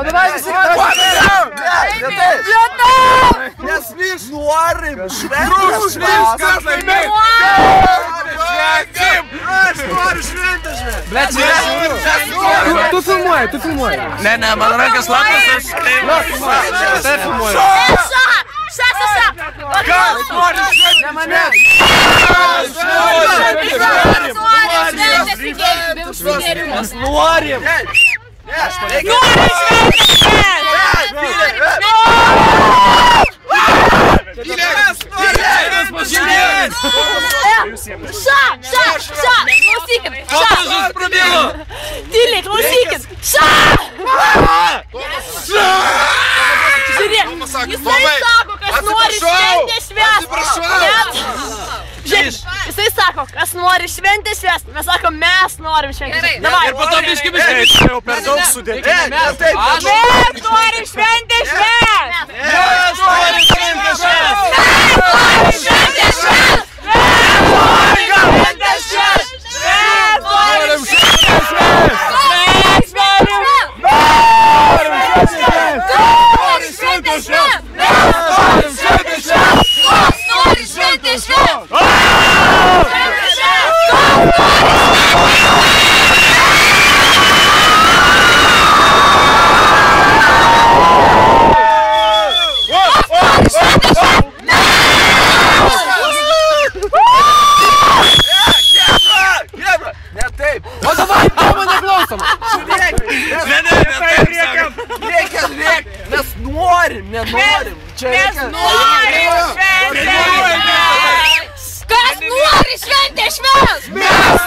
O dabar visi nes vis norim šventės aš noriu šventės Tu filmuoji. Ne, mano rankas lapas, aš filmuoju. Kas nori šventės? Ne mane. Mes norim. Tyliai, klausykit! Žiūrėk, jisai sako, kas nori šventės švęsti. Jisai sako, kas nori šventės švęsti. Mes sakom, mes norim šventės švęsti. Ir po to biški. Jau per daug sudėtinga. Mes norim šventės švęsti. Mes norim šventės švęsti. Mes norim, nenorim. Mes norim šventės! Kas nori šventės švęsti? Mes